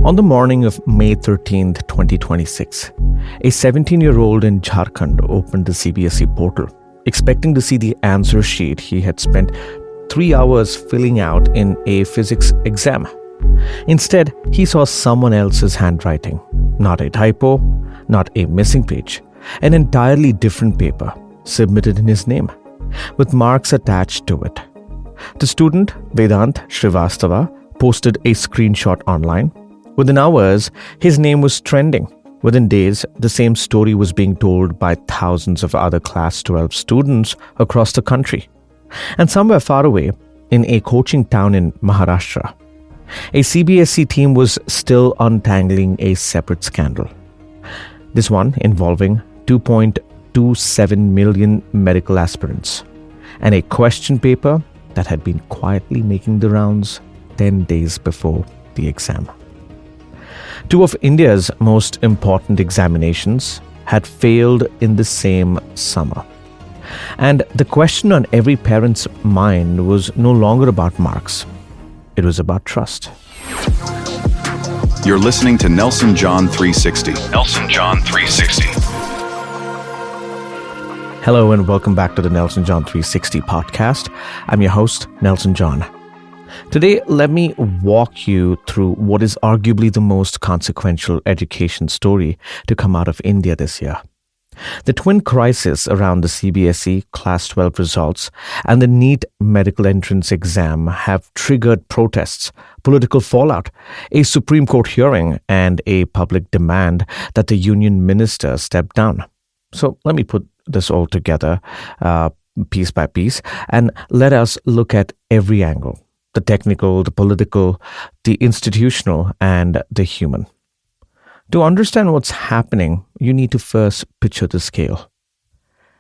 On the morning of May 13th, 2026, a 17-year-old in Jharkhand opened the CBSE portal, expecting to see the answer sheet he had spent 3 hours filling out in a physics exam. Instead, he saw someone else's handwriting, not a typo, not a missing page, an entirely different paper submitted in his name, with marks attached to it. The student, Vedant Shrivastava, posted a screenshot online. Within hours, his name was trending. Within days, the same story was being told by thousands of other Class 12 students across the country. And somewhere far away, in a coaching town in Maharashtra, a CBSE team was still untangling a separate scandal. This one involving 2.27 million medical aspirants and a question paper that had been quietly making the rounds 10 days before the exam. Two of India's most important examinations had failed in the same summer. And the question on every parent's mind was no longer about marks. It was about trust. You're listening to Nelson John 360. Nelson John 360. Hello and welcome back to the Nelson John 360 podcast. I'm your host, Nelson John. Today, let me walk you through what is arguably the most consequential education story to come out of India this year. The twin crisis around the CBSE Class 12 results and the NEET medical entrance exam have triggered protests, political fallout, a Supreme Court hearing, and a public demand that the union minister step down. So let me put this all together piece by piece and let us look at every angle. The technical, the political, the institutional, and the human. To understand what's happening, you need to first picture the scale.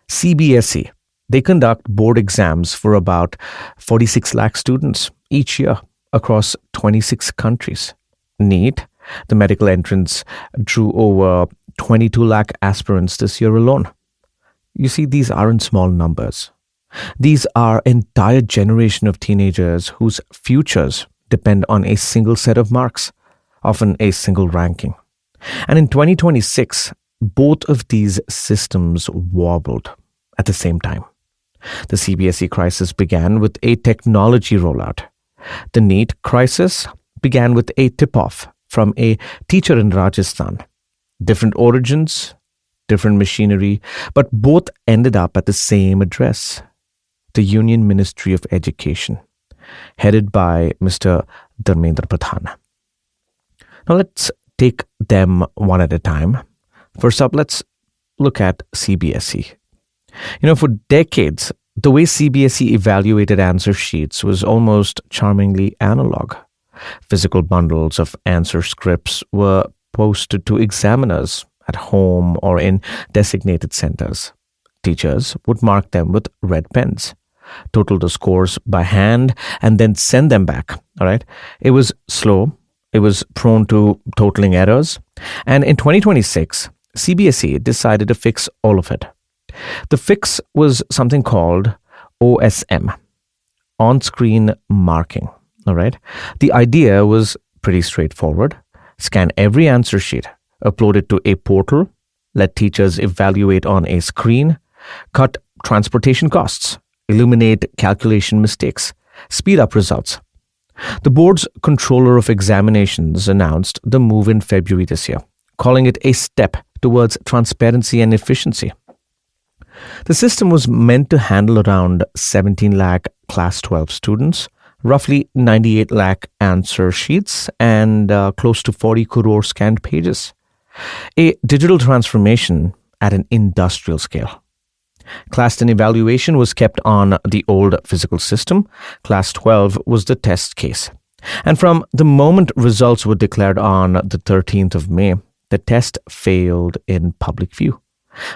CBSE, they conduct board exams for about 46 lakh students each year across 26 countries. NEET, the medical entrance, drew over 22 lakh aspirants this year alone. You see, these aren't small numbers. These are entire generation of teenagers whose futures depend on a single set of marks, often a single ranking. And in 2026, both of these systems wobbled at the same time. The CBSE crisis began with a technology rollout. The NEET crisis began with a tip-off from a teacher in Rajasthan. Different origins, different machinery, but both ended up at the same address. The Union Ministry of Education, headed by Mr. Dharmendra Pradhan. Now let's take them one at a time. First up, let's look at CBSE. For decades, the way CBSE evaluated answer sheets was almost charmingly analog. Physical bundles of answer scripts were posted to examiners at home or in designated centers. Teachers would mark them with red pens, total the scores by hand, and then send them back. All right. It was slow. It was prone to totaling errors. And in 2026, CBSE decided to fix all of it. The fix was something called OSM, on-screen marking. All right. The idea was pretty straightforward. Scan every answer sheet, upload it to a portal, let teachers evaluate on a screen, cut transportation costs, eliminate calculation mistakes, speed up results. The board's controller of examinations announced the move in February this year, calling it a step towards transparency and efficiency. The system was meant to handle around 17 lakh Class 12 students, roughly 98 lakh answer sheets, and close to 40 crore scanned pages. A digital transformation at an industrial scale. Class 10 evaluation was kept on the old physical system. Class 12 was the test case. And from the moment results were declared on the 13th of May, the test failed in public view.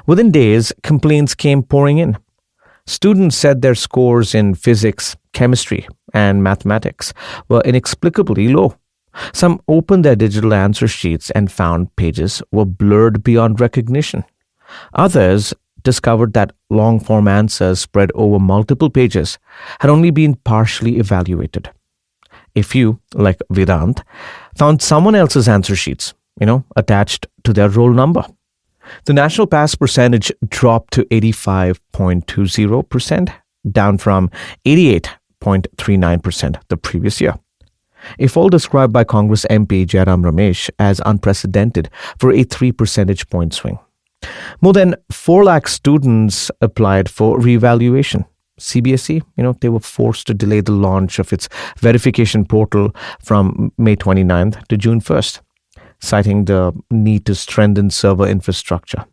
Within days, complaints came pouring in. Students said their scores in physics, chemistry, and mathematics were inexplicably low. Some opened their digital answer sheets and found pages were blurred beyond recognition. Others discovered that long-form answers spread over multiple pages had only been partially evaluated. A few, like Vedant, found someone else's answer sheets, attached to their roll number. The national pass percentage dropped to 85.20%, down from 88.39% the previous year. A fall described by Congress MP Jairam Ramesh as unprecedented for a 3 percentage point swing. More than 4 lakh students applied for reevaluation. CBSE, they were forced to delay the launch of its verification portal from May 29th to June 1st, citing the need to strengthen server infrastructure.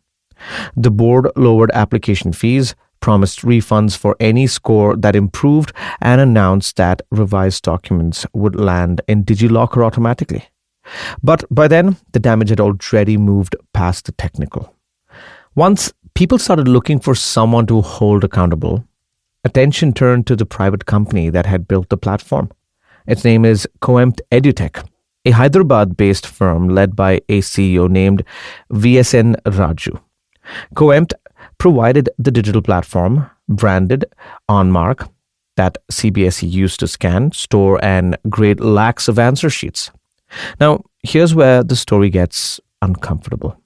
The board lowered application fees, promised refunds for any score that improved, and announced that revised documents would land in DigiLocker automatically. But by then, the damage had already moved past the technical. Once people started looking for someone to hold accountable, attention turned to the private company that had built the platform. Its name is Coempt EduTeck, a Hyderabad-based firm led by a CEO named VSN Raju. Coempt provided the digital platform, branded OnMark, that CBSE used to scan, store, and grade lakhs of answer sheets. Now, here's where the story gets uncomfortable.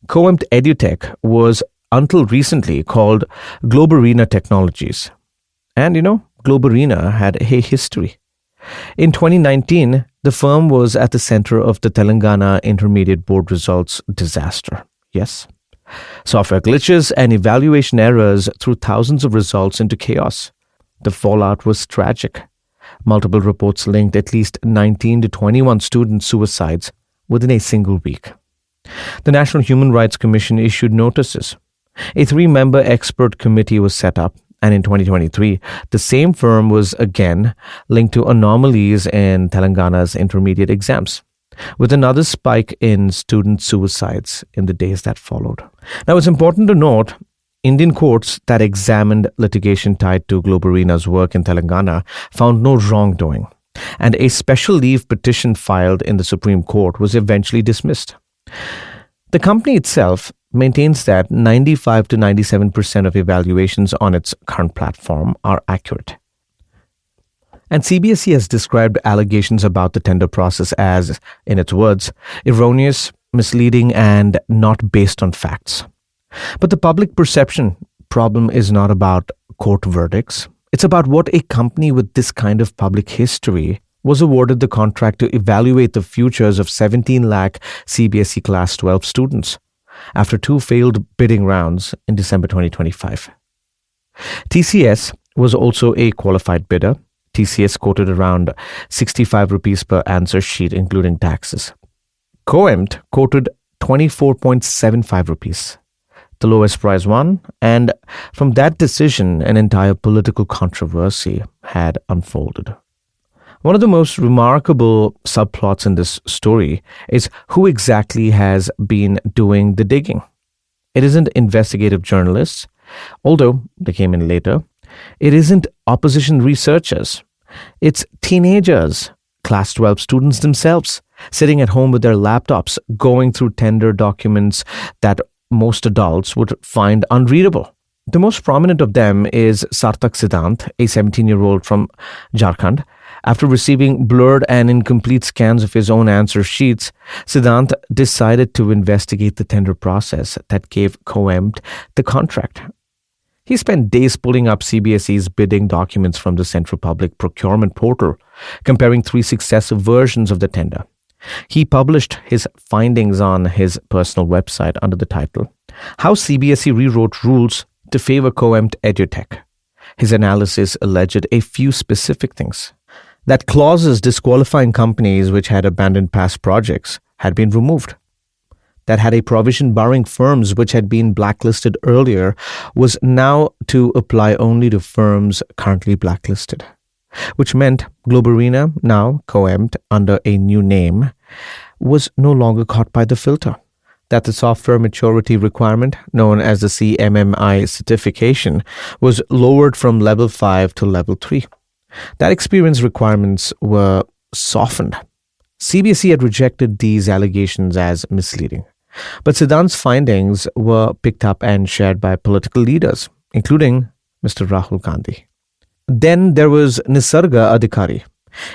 Coempt EduTeck was until recently called Globarena Technologies. And Globarena had a history. In 2019, the firm was at the center of the Telangana Intermediate Board results disaster. Yes. Software glitches and evaluation errors threw thousands of results into chaos. The fallout was tragic. Multiple reports linked at least 19 to 21 student suicides within a single week. The National Human Rights Commission issued notices. A 3-member expert committee was set up, and in 2023, the same firm was again linked to anomalies in Telangana's intermediate exams, with another spike in student suicides in the days that followed. Now, it's important to note, Indian courts that examined litigation tied to Globarena's work in Telangana found no wrongdoing, and a special leave petition filed in the Supreme Court was eventually dismissed. The company itself maintains that 95 to 97% of evaluations on its current platform are accurate. And CBSE has described allegations about the tender process as, in its words, erroneous, misleading, and not based on facts. But the public perception problem is not about court verdicts. It's about what a company with this kind of public history was awarded the contract to evaluate the futures of 17 lakh CBSE Class 12 students after 2 failed bidding rounds in December 2025. TCS was also a qualified bidder. TCS quoted around 65 rupees per answer sheet, including taxes. Coempt quoted 24.75 rupees. The lowest price won, and from that decision, an entire political controversy had unfolded. One of the most remarkable subplots in this story is who exactly has been doing the digging. It isn't investigative journalists, although they came in later. It isn't opposition researchers. It's teenagers, Class 12 students themselves, sitting at home with their laptops, going through tender documents that most adults would find unreadable. The most prominent of them is Sarthak Siddhant, a 17-year-old from Jharkhand. After receiving blurred and incomplete scans of his own answer sheets, Siddhant decided to investigate the tender process that gave Coempt the contract. He spent days pulling up CBSE's bidding documents from the Central Public Procurement Portal, comparing 3 successive versions of the tender. He published his findings on his personal website under the title, How CBSE Rewrote Rules to Favor Coempt EduTeck. His analysis alleged a few specific things. That clauses disqualifying companies which had abandoned past projects had been removed. That had a provision barring firms which had been blacklisted earlier was now to apply only to firms currently blacklisted, which meant Globarena, now Coempt under a new name, was no longer caught by the filter. That the software maturity requirement, known as the CMMI certification, was lowered from level 5 to level 3. That experience requirements were softened. CBSE had rejected these allegations as misleading. But Siddhant's findings were picked up and shared by political leaders, including Mr. Rahul Gandhi. Then there was Nisarga Adhikari,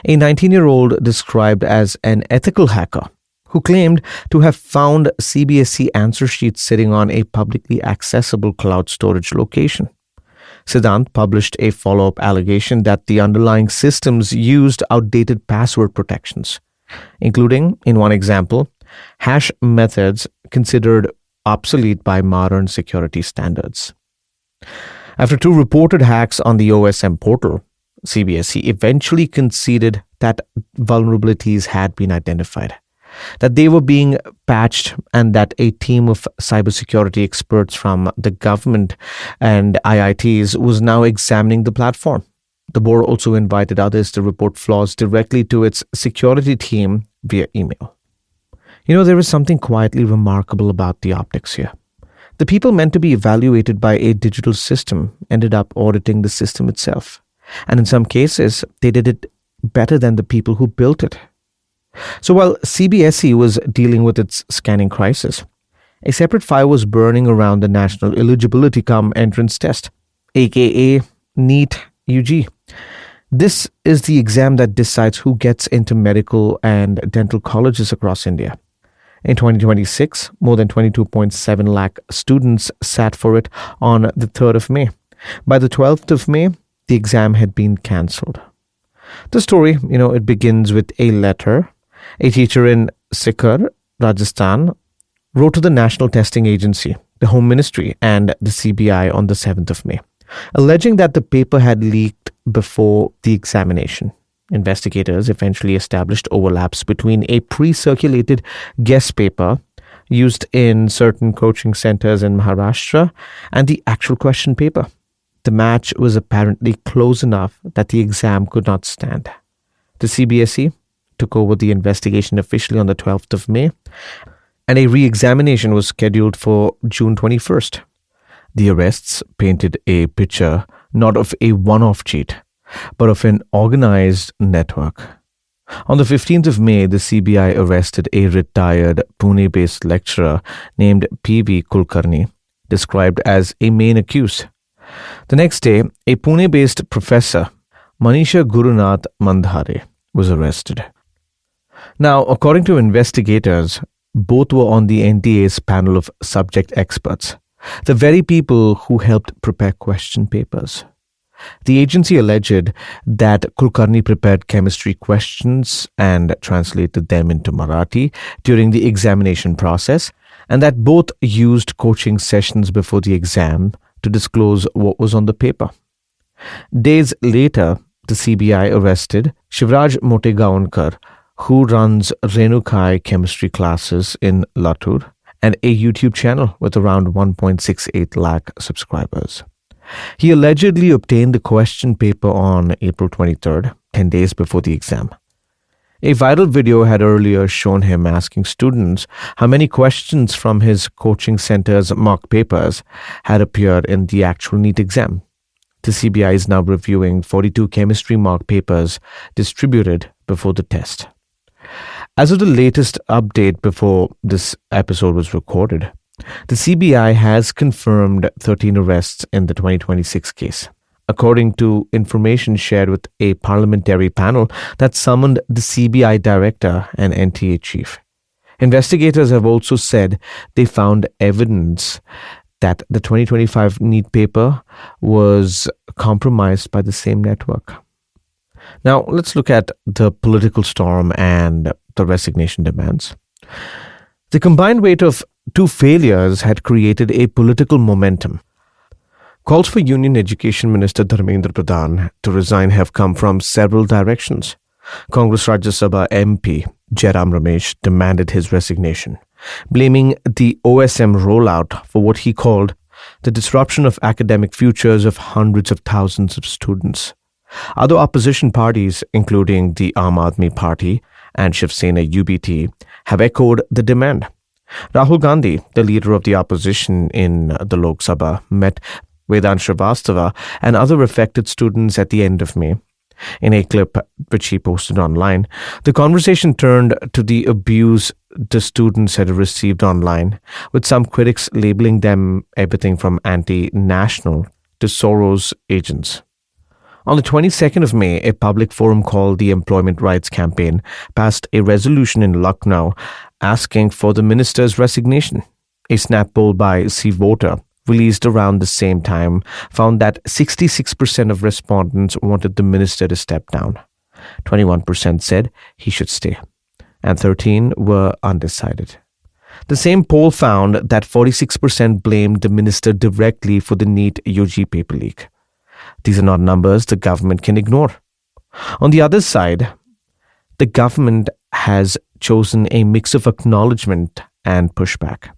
A 19-year-old described as an ethical hacker who claimed to have found CBSE answer sheets sitting on a publicly accessible cloud storage location. Siddhant published a follow-up allegation that the underlying systems used outdated password protections, including, in one example, hash methods considered obsolete by modern security standards. After two reported hacks on the OSM portal, CBSE eventually conceded that vulnerabilities had been identified, that they were being patched, and that a team of cybersecurity experts from the government and IITs was now examining the platform. The board also invited others to report flaws directly to its security team via email. There is something quietly remarkable about the optics here. The people meant to be evaluated by a digital system ended up auditing the system itself. And in some cases, they did it better than the people who built it. So while CBSE was dealing with its scanning crisis, a separate fire was burning around the National Eligibility Cum Entrance Test, aka NEET-UG. This is the exam that decides who gets into medical and dental colleges across India. In 2026, more than 22.7 lakh students sat for it on the 3rd of May. By the 12th of May, the exam had been cancelled. The story, it begins with a letter. A teacher in Sikar, Rajasthan, wrote to the National Testing Agency, the Home Ministry, and the CBI on the 7th of May, alleging that the paper had leaked before the examination. Investigators eventually established overlaps between a pre-circulated guest paper used in certain coaching centers in Maharashtra and the actual question paper. The match was apparently close enough that the exam could not stand. The CBSE took over the investigation officially on the 12th of May, and a re-examination was scheduled for June 21st. The arrests painted a picture not of a one-off cheat, but of an organized network. On the 15th of May, the CBI arrested a retired Pune-based lecturer named P.V. Kulkarni, described as a main accused. The next day, a Pune-based professor, Manisha Gurunath Mandhare, was arrested. Now, according to investigators, both were on the NTA's panel of subject experts, the very people who helped prepare question papers. The agency alleged that Kulkarni prepared chemistry questions and translated them into Marathi during the examination process, and that both used coaching sessions before the exam to disclose what was on the paper. Days later, the CBI arrested Shivraj Motegaonkar, who runs Renukai chemistry classes in Latur and a YouTube channel with around 1.68 lakh subscribers. He allegedly obtained the question paper on April 23rd, 10 days before the exam. A viral video had earlier shown him asking students how many questions from his coaching center's mock papers had appeared in the actual NEET exam. The CBI is now reviewing 42 chemistry mock papers distributed before the test. As of the latest update before this episode was recorded, the CBI has confirmed 13 arrests in the 2026 case, according to information shared with a parliamentary panel that summoned the CBI director and NTA chief. Investigators have also said they found evidence that the 2025 NEET paper was compromised by the same network. Now, let's look at the political storm and the resignation demands. The combined weight of two failures had created a political momentum. Calls for Union Education Minister Dharmendra Pradhan to resign have come from several directions. Congress Rajya Sabha MP Jairam Ramesh demanded his resignation, blaming the OSM rollout for what he called the disruption of academic futures of hundreds of thousands of students. Other opposition parties, including the Aam Aadmi Party and Shiv Sena UBT, have echoed the demand. Rahul Gandhi, the leader of the opposition in the Lok Sabha, met Vedant Srivastava and other affected students at the end of May. In a clip which he posted online, the conversation turned to the abuse the students had received online, with some critics labeling them everything from anti-national to Soros agents. On the 22nd of May, a public forum called the Employment Rights Campaign passed a resolution in Lucknow asking for the minister's resignation. A snap poll by CVoter, released around the same time, found that 66% of respondents wanted the minister to step down. 21% said he should stay, and 13% were undecided. The same poll found that 46% blamed the minister directly for the NEET-UG paper leak. These are not numbers the government can ignore. On the other side, the government has chosen a mix of acknowledgement and pushback.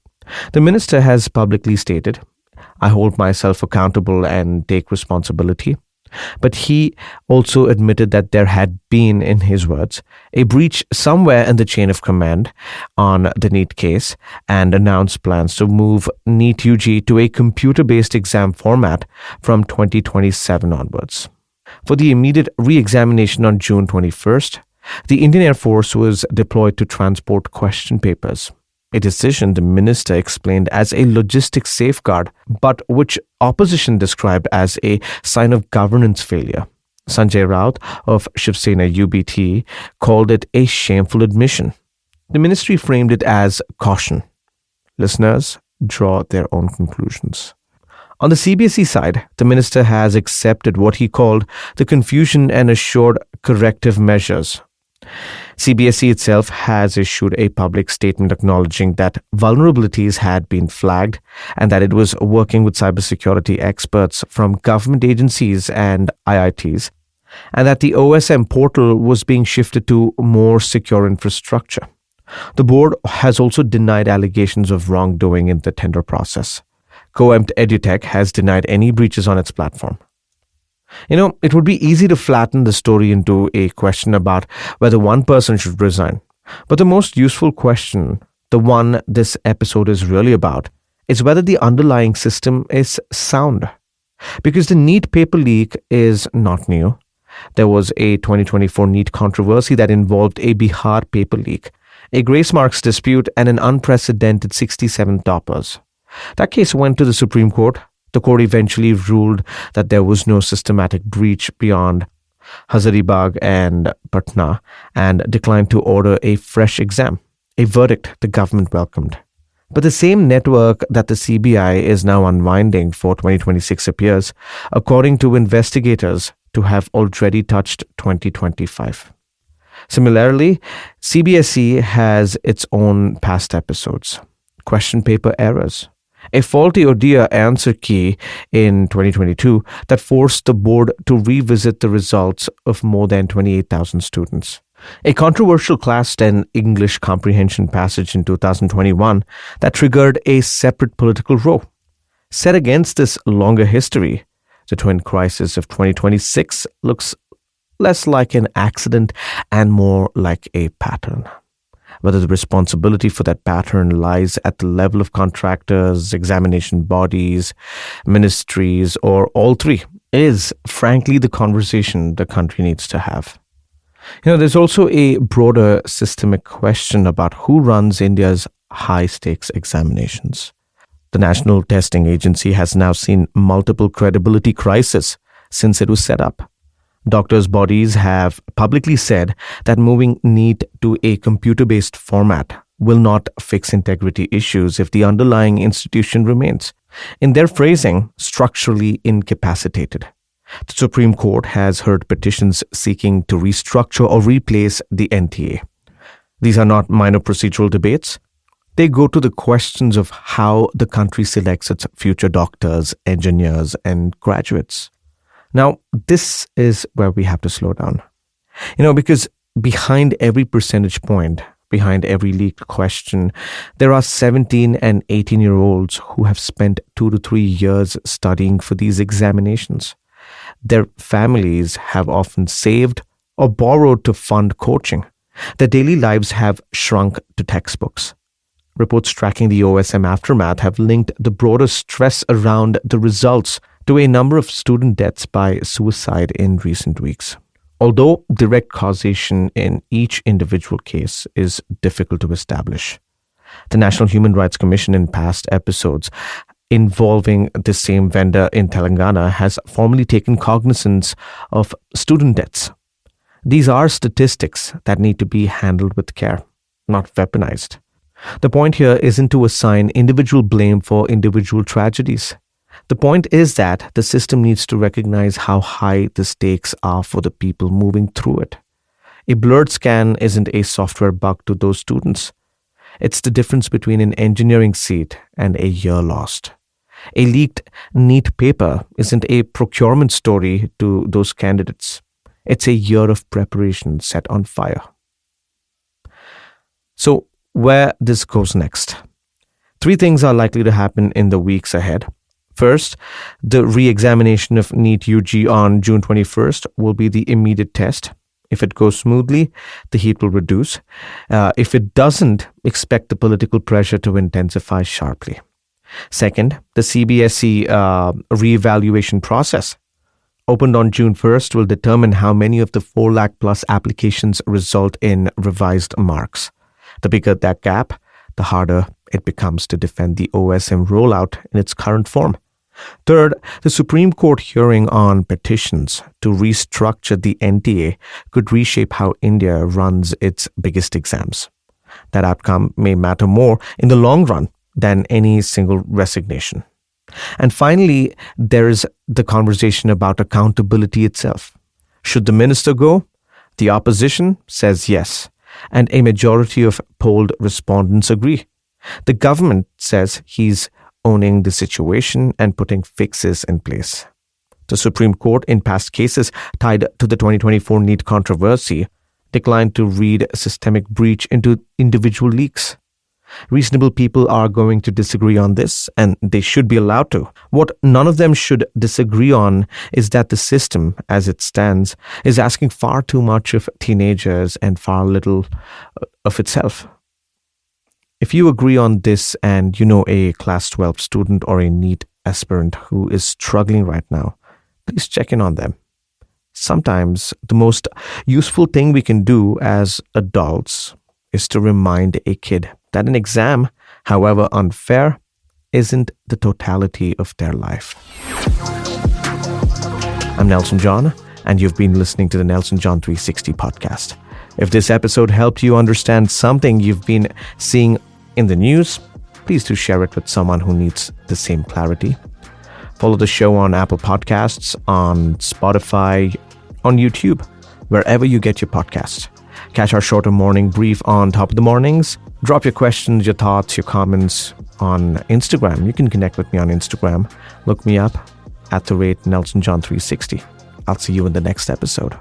The minister has publicly stated, "I hold myself accountable and take responsibility." But he also admitted that there had been, in his words, a breach somewhere in the chain of command on the NEET case and announced plans to move NEET-UG to a computer-based exam format from 2027 onwards. For the immediate re-examination on June 21st, the Indian Air Force was deployed to transport question papers, a decision the minister explained as a logistics safeguard, but which opposition described as a sign of governance failure. Sanjay Raut of Shiv Sena UBT called it a shameful admission. The ministry framed it as caution. Listeners draw their own conclusions. On the CBSE side, the minister has accepted what he called the confusion and assured corrective measures. CBSE itself has issued a public statement acknowledging that vulnerabilities had been flagged and that it was working with cybersecurity experts from government agencies and IITs, and that the OSM portal was being shifted to more secure infrastructure. The board has also denied allegations of wrongdoing in the tender process. Coempt EduTeck has denied any breaches on its platform. It would be easy to flatten the story into a question about whether one person should resign. But the most useful question, the one this episode is really about, is whether the underlying system is sound. Because the NEET paper leak is not new. There was a 2024 NEET controversy that involved a Bihar paper leak, a grace marks dispute, and an unprecedented 67 toppers. That case went to the Supreme Court. The court eventually ruled that there was no systematic breach beyond Hazaribagh and Patna and declined to order a fresh exam, a verdict the government welcomed. But the same network that the CBI is now unwinding for 2026 appears, according to investigators, to have already touched 2025. Similarly, CBSE has its own past episodes, question paper errors, a faulty ODIA answer key in 2022 that forced the board to revisit the results of more than 28,000 students, a controversial Class 10 English comprehension passage in 2021 that triggered a separate political row. Set against this longer history, the twin crisis of 2026 looks less like an accident and more like a pattern. Whether the responsibility for that pattern lies at the level of contractors, examination bodies, ministries, or all three is, frankly, the conversation the country needs to have. There's also a broader systemic question about who runs India's high-stakes examinations. The National Testing Agency has now seen multiple credibility crises since it was set up. Doctors' bodies have publicly said that moving NEET to a computer-based format will not fix integrity issues if the underlying institution remains, in their phrasing, structurally incapacitated. The Supreme Court has heard petitions seeking to restructure or replace the NTA. These are not minor procedural debates. They go to the questions of how the country selects its future doctors, engineers, and graduates. Now, this is where we have to slow down. Because behind every percentage point, behind every leaked question, there are 17 and 18-year-olds who have spent 2 to 3 years studying for these examinations. Their families have often saved or borrowed to fund coaching. Their daily lives have shrunk to textbooks. Reports tracking the OSM aftermath have linked the broader stress around the results to a number of student deaths by suicide in recent weeks. Although direct causation in each individual case is difficult to establish, the National Human Rights Commission in past episodes involving the same vendor in Telangana has formally taken cognizance of student deaths. These are statistics that need to be handled with care, not weaponized. The point here isn't to assign individual blame for individual tragedies. The point is that the system needs to recognize how high the stakes are for the people moving through it. A blurred scan isn't a software bug to those students. It's the difference between an engineering seat and a year lost. A leaked NEET paper isn't a procurement story to those candidates. It's a year of preparation set on fire. So, where this goes next? 3 things are likely to happen in the weeks ahead. First, the re-examination of NEET-UG on June 21st will be the immediate test. If it goes smoothly, the heat will reduce. If it doesn't, expect the political pressure to intensify sharply. Second, the CBSE re-evaluation process, opened on June 1st, will determine how many of the 4 lakh plus applications result in revised marks. The bigger that gap, the harder it becomes to defend the OSM rollout in its current form. Third, the Supreme Court hearing on petitions to restructure the NTA could reshape how India runs its biggest exams. That outcome may matter more in the long run than any single resignation. And finally, there is the conversation about accountability itself. Should the minister go? The opposition says yes, and a majority of polled respondents agree. The government says he's owning the situation and putting fixes in place. The Supreme Court, in past cases tied to the 2024 NEET controversy, declined to read systemic breach into individual leaks. Reasonable people are going to disagree on this, and they should be allowed to. What none of them should disagree on is that the system, as it stands, is asking far too much of teenagers and far little of itself. If you agree on this and you know a Class 12 student or a NEET aspirant who is struggling right now, please check in on them. Sometimes the most useful thing we can do as adults is to remind a kid that an exam, however unfair, isn't the totality of their life. I'm Nelson John, and you've been listening to the Nelson John 360 podcast. If this episode helped you understand something you've been seeing in the news, please do share it with someone who needs the same clarity. Follow the show on Apple Podcasts, on Spotify, on YouTube, wherever you get your podcasts. Catch our shorter morning brief on Top of the Mornings. Drop your questions, your thoughts, your comments on Instagram. You can connect with me on Instagram. Look me up at @NelsonJohn360. I'll see you in the next episode.